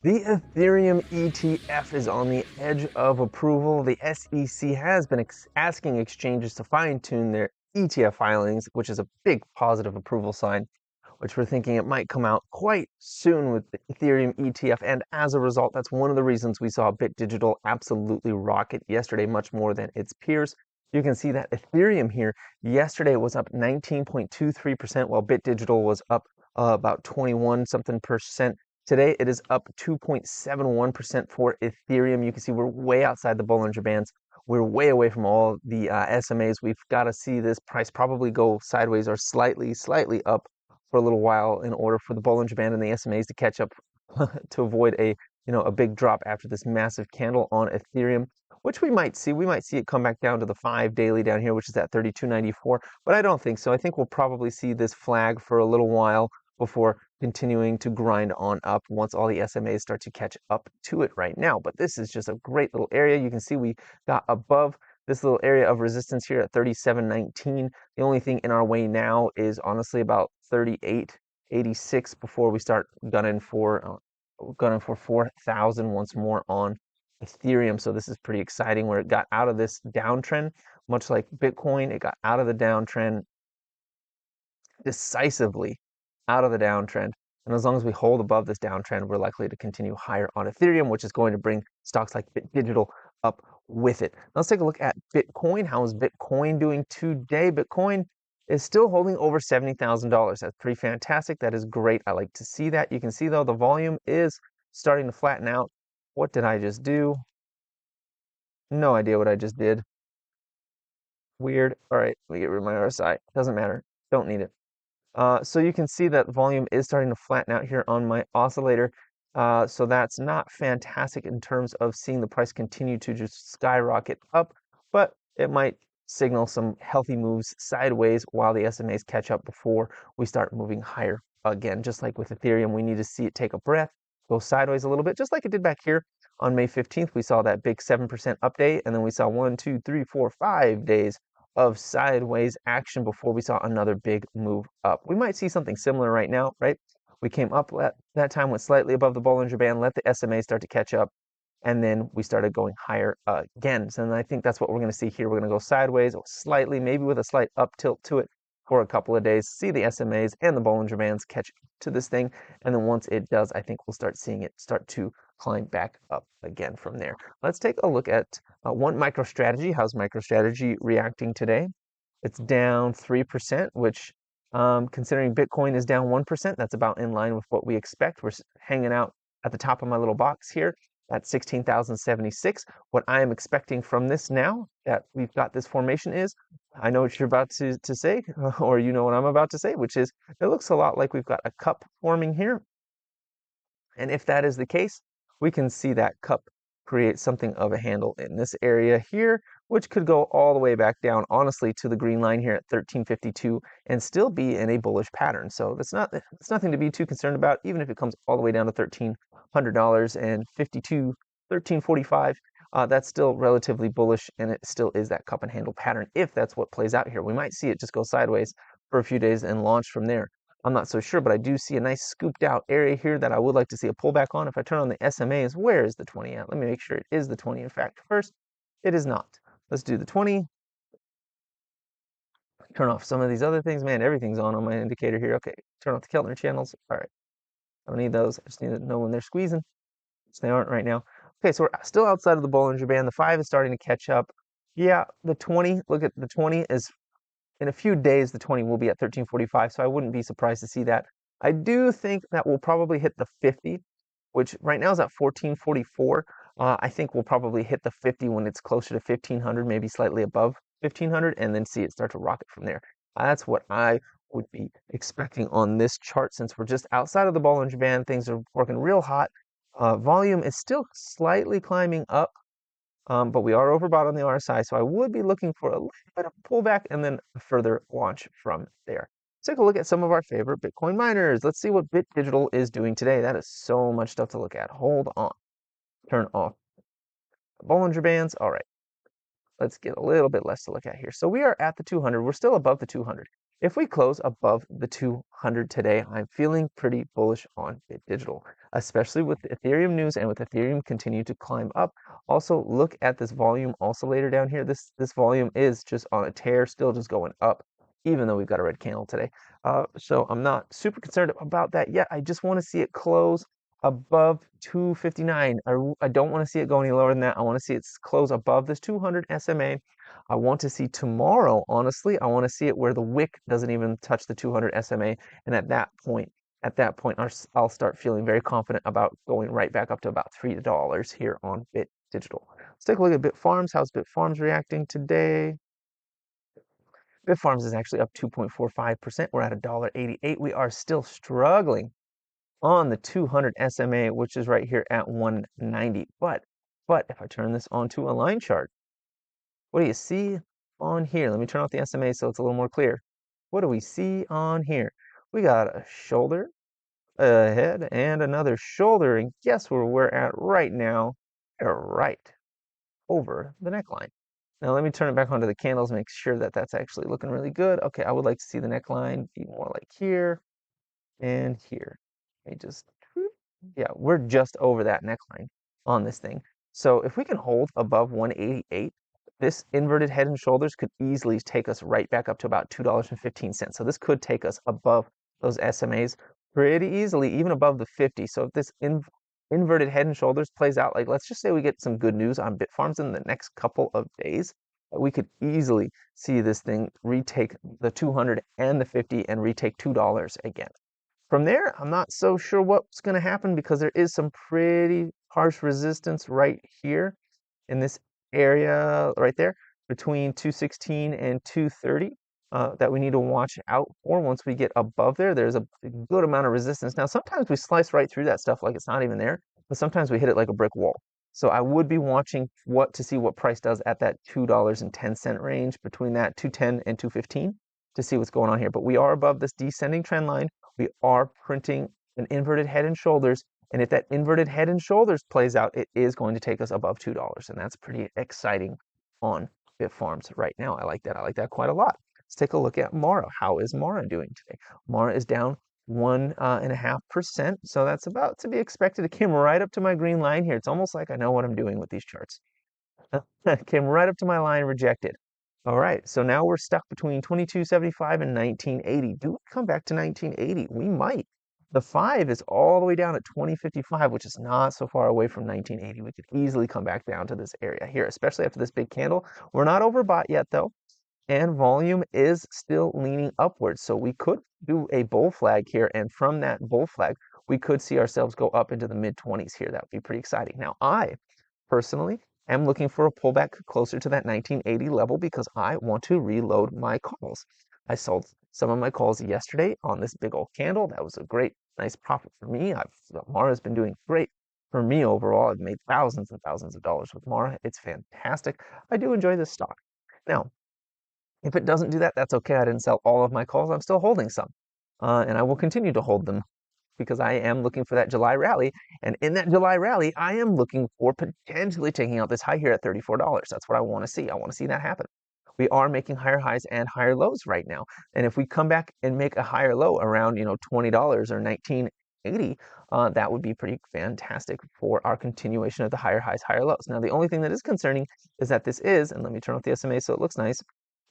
The Ethereum ETF is on the edge of approval. The SEC has been asking exchanges to fine-tune their ETF filings, which is a big positive approval sign, which we're thinking it might come out quite soon with the Ethereum ETF. And as a result, that's one of the reasons we saw BitDigital absolutely rocket yesterday, much more than its peers. You can see that Ethereum here yesterday was up 19.23%, while BitDigital was up about 21 something percent. Today, it is up 2.71% for Ethereum. You can see we're way outside the Bollinger Bands. We're way away from all the SMAs. We've got to see this price probably go sideways or slightly up for a little while in order for the Bollinger Band and the SMAs to catch up to avoid a big drop after this massive candle on Ethereum, which we might see. We might see it come back down to the 5 daily down here, which is at 32.94, but I don't think so. I think we'll probably see this flag for a little while before continuing to grind on up once all the SMAs start to catch up to it right now. But this is just a great little area. You can see we got above this little area of resistance here at 37.19. The only thing in our way now is honestly about 38.86 before we start gunning for 4,000 once more on Ethereum. So this is pretty exciting where it got out of this downtrend, much like Bitcoin. It got out of the downtrend decisively, out of the downtrend. And as long as we hold above this downtrend, we're likely to continue higher on Ethereum, which is going to bring stocks like BitDigital up with it. Now let's take a look at Bitcoin. How is Bitcoin doing today? Bitcoin is still holding over $70,000. That's pretty fantastic. That is great. I like to see that. You can see though the volume is starting to flatten out. What did I just do? No idea what I just did. Weird. All right, let me get rid of my RSI. Doesn't matter. Don't need it. So you can see that volume is starting to flatten out here on my oscillator. So that's not fantastic in terms of seeing the price continue to just skyrocket up, but it might signal some healthy moves sideways while the SMAs catch up before we start moving higher again. Just like with Ethereum, we need to see it take a breath, go sideways a little bit, just like it did back here on May 15th. We saw that big 7% update, and then we saw 1, 2, 3, 4, 5 days of sideways action before we saw another big move up. We might see something similar right now, right? We came up at that time, went slightly above the Bollinger Band, let the SMA start to catch up, and then we started going higher again. So I think that's what we're going to see here. We're going to go sideways, slightly, maybe with a slight up tilt to it for a couple of days, see the SMAs and the Bollinger Bands catch to this thing, and then once it does, I think we'll start seeing it start to climb back up again from there. Let's take a look at one MicroStrategy. How's MicroStrategy reacting today? It's down 3%, which considering Bitcoin is down 1%, that's about in line with what we expect. We're hanging out at the top of my little box here at 16,076. What I am expecting from this now that we've got this formation is, I know what you're about to say, or you know what I'm about to say, which is it looks a lot like we've got a cup forming here. And if that is the case, we can see that cup create something of a handle in this area here, which could go all the way back down, honestly, to the green line here at 1352 and still be in a bullish pattern. So it's nothing to be too concerned about, even if it comes all the way down to $1,300 and 1345. That's still relatively bullish, and it still is that cup and handle pattern if that's what plays out here. We might see it just go sideways for a few days and launch from there. I'm not so sure, but I do see a nice scooped out area here that I would like to see a pullback on. If I turn on the SMAs, where is the 20 at? Let me make sure it is the 20. In fact, first, it is not. Let's do the 20. Turn off some of these other things. Man, everything's on my indicator here. Okay, turn off the Keltner channels. All right, I don't need those. I just need to know when they're squeezing, which they aren't right now. Okay, so we're still outside of the Bollinger Band. The 5 is starting to catch up. Yeah, the 20, look at the 20 is, in a few days, the 20 will be at 1345, so I wouldn't be surprised to see that. I do think that we'll probably hit the 50, which right now is at 1444. I think we'll probably hit the 50 when it's closer to 1500, maybe slightly above 1500, and then see it start to rocket from there. That's what I would be expecting on this chart. Since we're just outside of the Bollinger Band, things are working real hot. Volume is still slightly climbing up, but we are overbought on the RSI, so I would be looking for a little bit of pullback and then a further launch from there. Let's take a look at some of our favorite Bitcoin miners. Let's see what BitDigital is doing today. That is so much stuff to look at. Hold on. Turn off Bollinger Bands. All right. Let's get a little bit less to look at here. So we are at the 200. We're still above the 200. If we close above the 200 today, I'm feeling pretty bullish on Bit Digital, especially with Ethereum news and with Ethereum continue to climb up. Also, look at this volume also later down here. This volume is just on a tear, still just going up, even though we've got a red candle today. So I'm not super concerned about that yet. I just want to see it close above 259. I don't want to see it go any lower than that. I want to see it close above this 200 SMA. I want to see tomorrow, honestly, I want to see it where the wick doesn't even touch the 200 SMA. And at that point, I'll start feeling very confident about going right back up to about $3 here on Bit Digital. Let's take a look at Bitfarms. How's Bitfarms reacting today? Bitfarms is actually up 2.45%. We're at $1.88. We are still struggling on the 200 SMA, which is right here at 190. But if I turn this onto a line chart, what do you see on here? Let me turn off the SMA so it's a little more clear. What do we see on here? We got a shoulder, a head, and another shoulder. And guess where we're at right now? We're right over the neckline. Now let me turn it back onto the candles, make sure that that's actually looking really good. Okay, I would like to see the neckline be more like here and here. Let me just, yeah, we're just over that neckline on this thing. So if we can hold above 188, this inverted head and shoulders could easily take us right back up to about $2.15. So this could take us above those SMAs pretty easily, even above the 50. So if this inverted head and shoulders plays out, like let's just say we get some good news on Bitfarms in the next couple of days, we could easily see this thing retake the 200 and the 50 and retake $2 again. From there, I'm not so sure what's going to happen because there is some pretty harsh resistance right here in this area right there between 216 and 230 that we need to watch out for. Once we get above there, there's a good amount of resistance. Now, sometimes we slice right through that stuff like it's not even there, but sometimes we hit it like a brick wall. So I would be watching to see what price does at that $2.10 range between that 210 and 215 to see what's going on here. But we are above this descending trend line. We are printing an inverted head and shoulders. And if that inverted head and shoulders plays out, it is going to take us above $2. And that's pretty exciting on Bitfarms right now. I like that. I like that quite a lot. Let's take a look at Mara. How is Mara doing today? Mara is down 1.5%. So that's about to be expected. It came right up to my green line here. It's almost like I know what I'm doing with these charts. Came right up to my line, rejected. All right, so now we're stuck between 2275 and 1980. Do we come back to 1980? We might. The 5 is all the way down at 2055, which is not so far away from 1980. We could easily come back down to this area here, especially after this big candle. We're not overbought yet, though, and volume is still leaning upwards. So we could do a bull flag here, and from that bull flag, we could see ourselves go up into the mid-20s here. That would be pretty exciting. Now, I personally am looking for a pullback closer to that 1980 level because I want to reload my calls. I sold some of my calls yesterday on this big old candle. That was a great, nice profit for me. Mara's been doing great for me overall. I've made thousands and thousands of dollars with Mara. It's fantastic. I do enjoy this stock. Now, if it doesn't do that, that's okay. I didn't sell all of my calls. I'm still holding some. And I will continue to hold them because I am looking for that July rally. And in that July rally, I am looking for potentially taking out this high here at $34. That's what I want to see. I want to see that happen. We are making higher highs and higher lows right now. And if we come back and make a higher low around, $20 or 1980, that would be pretty fantastic for our continuation of the higher highs, higher lows. Now, the only thing that is concerning is that this is, and let me turn off the SMA so it looks nice,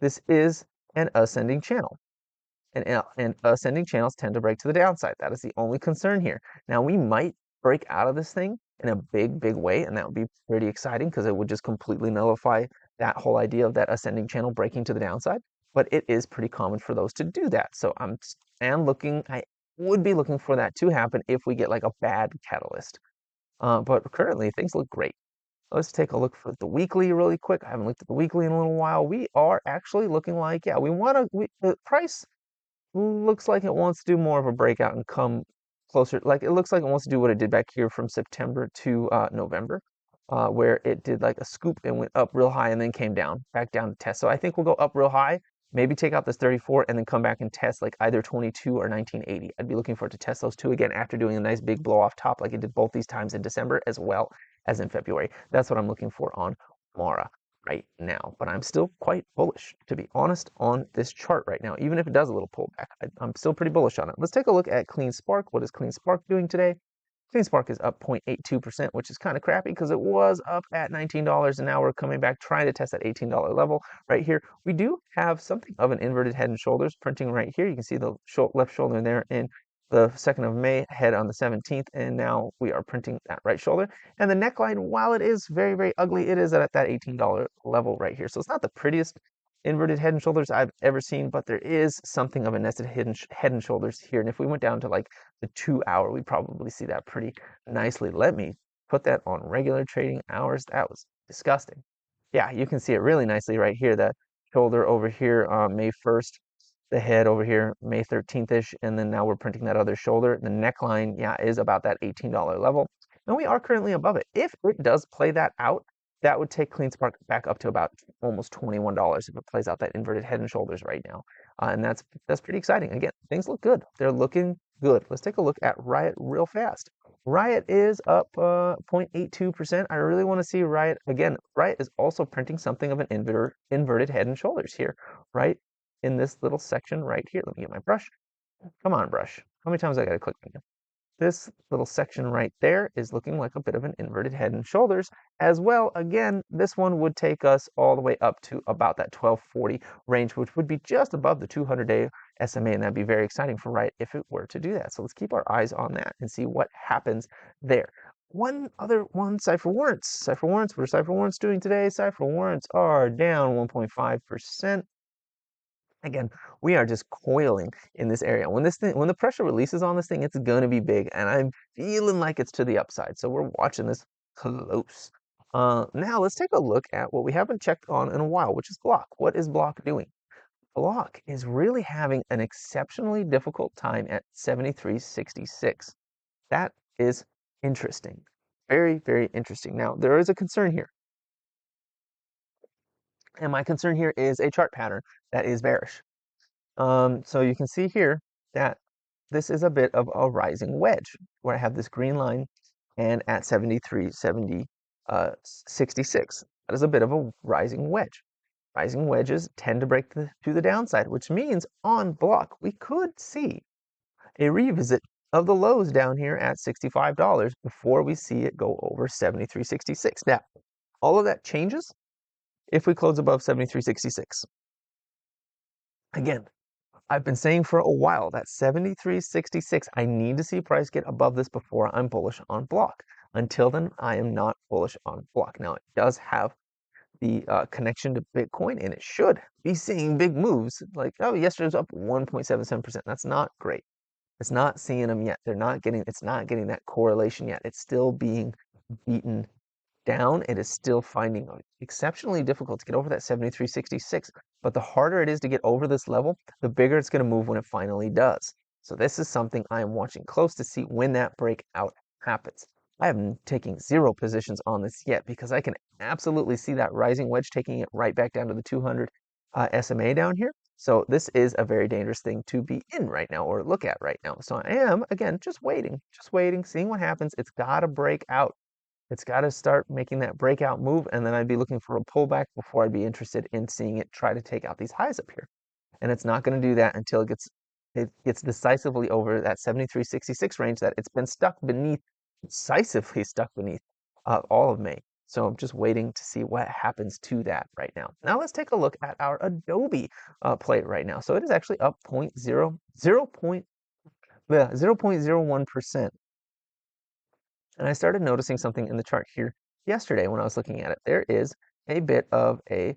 this is an ascending channel. And ascending channels tend to break to the downside. That is the only concern here. Now, we might break out of this thing in a big, big way, and that would be pretty exciting because it would just completely nullify that whole idea of that ascending channel breaking to the downside. But it is pretty common for those to do that. So I would be looking for that to happen if we get like a bad catalyst. But currently, things look great. Let's take a look for the weekly really quick. I haven't looked at the weekly in a little while. We are actually looking like, yeah, the price looks like it wants to do more of a breakout and come closer. Like it looks like it wants to do what it did back here from September to November, where it did like a scoop and went up real high and then came down, back down to test. So I think we'll go up real high, maybe take out this 34 and then come back and test like either 22 or 1980. I'd be looking for it to test those two again after doing a nice big blow off top like it did both these times in December as well as in February. That's what I'm looking for on Mara. right now, but I'm still quite bullish, to be honest, on this chart right now. Even if it does a little pullback, I'm still pretty bullish on it. Let's take a look at Clean Spark. What is Clean Spark doing today? Clean Spark is up 0.82%, which is kind of crappy because it was up at $19, and now we're coming back trying to test that $18 level right here. We do have something of an inverted head and shoulders printing right here. You can see the left shoulder there in the 2nd of May, head on the 17th, and now we are printing that right shoulder. And the neckline, while it is very, very ugly, it is at that $18 level right here. So it's not the prettiest inverted head and shoulders I've ever seen, but there is something of a nested head and shoulders here. And if we went down to like the 2-hour, we'd probably see that pretty nicely. Let me put that on regular trading hours. That was disgusting. Yeah, you can see it really nicely right here. That shoulder over here on May 1st, the head over here May 13th-ish, and then now we're printing that other shoulder. The neckline, yeah, is about that $18 level. And we are currently above it. If it does play that out, that would take Clean Spark back up to about almost $21 if it plays out that inverted head and shoulders right now. And that's pretty exciting. Again, things look good. They're looking good. Let's take a look at Riot real fast. Riot is up 0.82%. I really want to see Riot again. Riot is also printing something of an inverted head and shoulders here, right? In this little section right here. Let me get my brush. Come on, brush. How many times I got to click on you? This little section right there is looking like a bit of an inverted head and shoulders as well. Again, this one would take us all the way up to about that 1240 range, which would be just above the 200-day SMA, and that'd be very exciting for Riot if it were to do that. So let's keep our eyes on that and see what happens there. One other one, Cipher warrants. Cipher warrants, what are Cipher warrants doing today? Cipher warrants are down 1.5%. Again, we are just coiling in this area. When the pressure releases on this thing, it's going to be big, and I'm feeling like it's to the upside. So we're watching this close. Now let's take a look at what we haven't checked on in a while, which is Block. What is Block doing? Block is really having an exceptionally difficult time at 73.66. That is interesting. Very, very interesting. Now, there is a concern here. And my concern here is a chart pattern that is bearish. So you can see here that this is a bit of a rising wedge where I have this green line and at 73.66. That is a bit of a rising wedge. Rising wedges tend to break to the downside, which means on Block we could see a revisit of the lows down here at $65 before we see it go over 73.66. Now, all of that changes if we close above 73.66. Again, I've been saying for a while that 73.66, I need to see price get above this before I'm bullish on Block. Until then, I am not bullish on Block. Now, it does have the connection to Bitcoin, and it should be seeing big moves. Like, oh, yesterday was up 1.77%. That's not great. It's not seeing them yet. It's not getting that correlation yet. It's still being beaten down. It is still finding it exceptionally difficult to get over that 73.66. But the harder it is to get over this level, the bigger it's going to move when it finally does. So this is something I am watching close to see when that breakout happens. I am taking 0 positions on this yet because I can absolutely see that rising wedge taking it right back down to the 200 SMA down here. So this is a very dangerous thing to be in right now or look at right now. So I am, again, just waiting, seeing what happens. It's got to break out. It's got to start making that breakout move, and then I'd be looking for a pullback before I'd be interested in seeing it try to take out these highs up here. And it's not going to do that until it gets decisively over that 73.66 range that it's been stuck beneath, decisively stuck beneath all of May. So I'm just waiting to see what happens to that right now. Now let's take a look at our Adobe play right now. So it is actually up 0.01%. And I started noticing something in the chart here yesterday when I was looking at it. There is a bit of a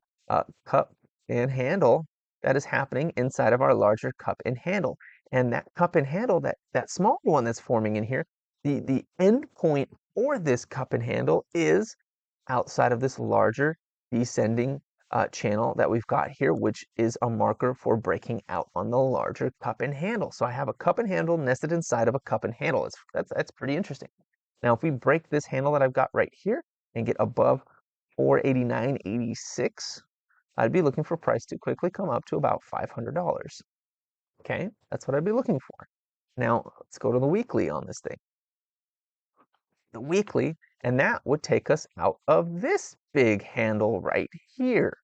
cup and handle that is happening inside of our larger cup and handle. And that cup and handle, that small one that's forming in here, the end point for this cup and handle is outside of this larger descending channel that we've got here, which is a marker for breaking out on the larger cup and handle. So I have a cup and handle nested inside of a cup and handle. That's pretty interesting. Now, if we break this handle that I've got right here and get above 489.86, I'd be looking for price to quickly come up to about $500. Okay, that's what I'd be looking for. Now, let's go to the weekly on this thing. The weekly And that would take us out of this big handle right here.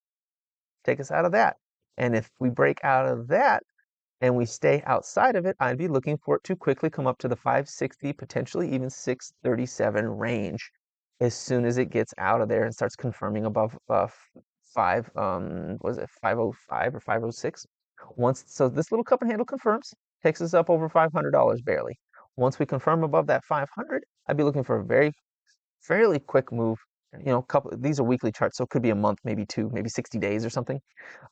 Take us out of that. And if we break out of that and we stay outside of it, I'd be looking for it to quickly come up to the 560, potentially even 637 range as soon as it gets out of there and starts confirming above 505 or 506. So this little cup and handle confirms, takes us up over $500 barely. Once we confirm above that 500, I'd be looking for a fairly quick move. These are weekly charts, so it could be a month, maybe two, maybe 60 days or something.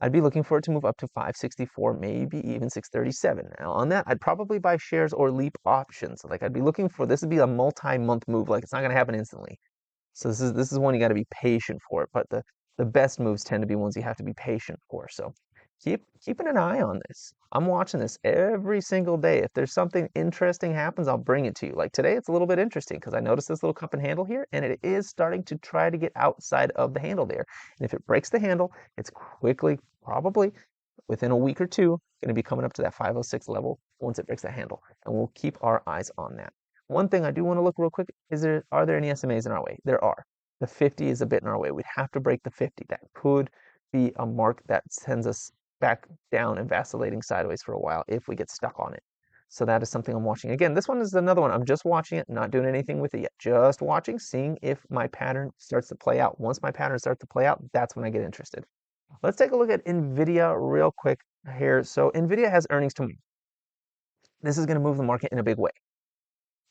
I'd be looking for it to move up to 564, maybe even 637. Now on that, I'd probably buy shares or leap options. Like I'd be looking for this would be a multi-month move. Like it's not going to happen instantly. So this is one you got to be patient for. But the best moves tend to be ones you have to be patient for. So keeping an eye on this. I'm watching this every single day. If there's something interesting happens, I'll bring it to you. Like today, it's a little bit interesting because I noticed this little cup and handle here, and it is starting to try to get outside of the handle there. And if it breaks the handle, it's quickly, probably within a week or two, going to be coming up to that 506 level once it breaks that handle. And we'll keep our eyes on that. One thing I do want to look real quick is are there any SMAs in our way? There are. The 50 is a bit in our way. We'd have to break the 50. That could be a mark that sends us back down and vacillating sideways for a while if we get stuck on it. So that is something I'm watching. Again, this one is another one. I'm just watching it, not doing anything with it yet. Just watching, seeing if my pattern starts to play out. Once my pattern starts to play out, that's when I get interested. Let's take a look at NVIDIA real quick here. So NVIDIA has earnings tomorrow. This is going to move the market in a big way.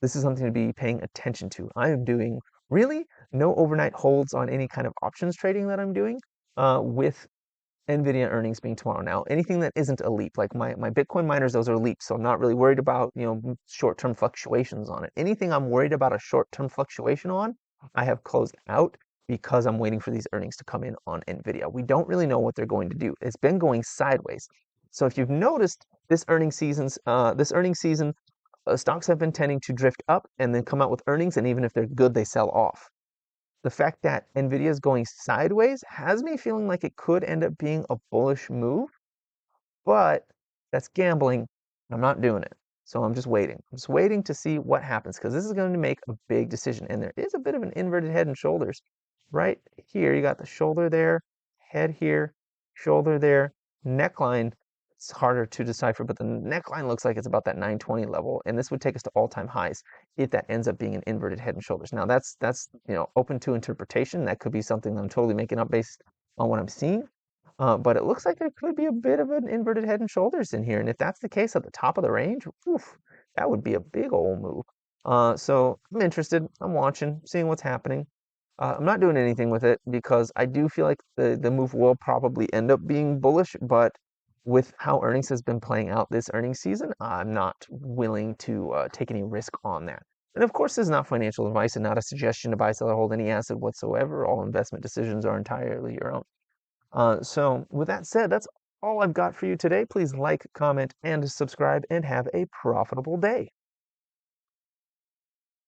This is something to be paying attention to. I am doing really no overnight holds on any kind of options trading that I'm doing with NVIDIA earnings being tomorrow. Now, anything that isn't a leap, like my Bitcoin miners, those are leaps. So I'm not really worried about, short-term fluctuations on it. Anything I'm worried about a short-term fluctuation on, I have closed out because I'm waiting for these earnings to come in on NVIDIA. We don't really know what they're going to do. It's been going sideways. So if you've noticed this earnings season, stocks have been tending to drift up and then come out with earnings, and even if they're good, they sell off. The fact that NVIDIA is going sideways has me feeling like it could end up being a bullish move, but that's gambling. I'm not doing it. So I'm just waiting. I'm just waiting to see what happens because this is going to make a big decision. And there is a bit of an inverted head and shoulders. Right here, you got the shoulder there, head here, shoulder there, neckline. It's harder to decipher, but the neckline looks like it's about that 920 level, and this would take us to all-time highs if that ends up being an inverted head and shoulders. Now that's open to interpretation. That could be something I'm totally making up based on what I'm seeing. But it looks like there could be a bit of an inverted head and shoulders in here, and if that's the case at the top of the range, oof, that would be a big old move. So I'm interested. I'm watching, seeing what's happening. I'm not doing anything with it because I do feel like the move will probably end up being bullish, but with how earnings has been playing out this earnings season, I'm not willing to take any risk on that. And of course, this is not financial advice and not a suggestion to buy, sell, or hold any asset whatsoever. All investment decisions are entirely your own. So with that said, that's all I've got for you today. Please like, comment, and subscribe, and have a profitable day.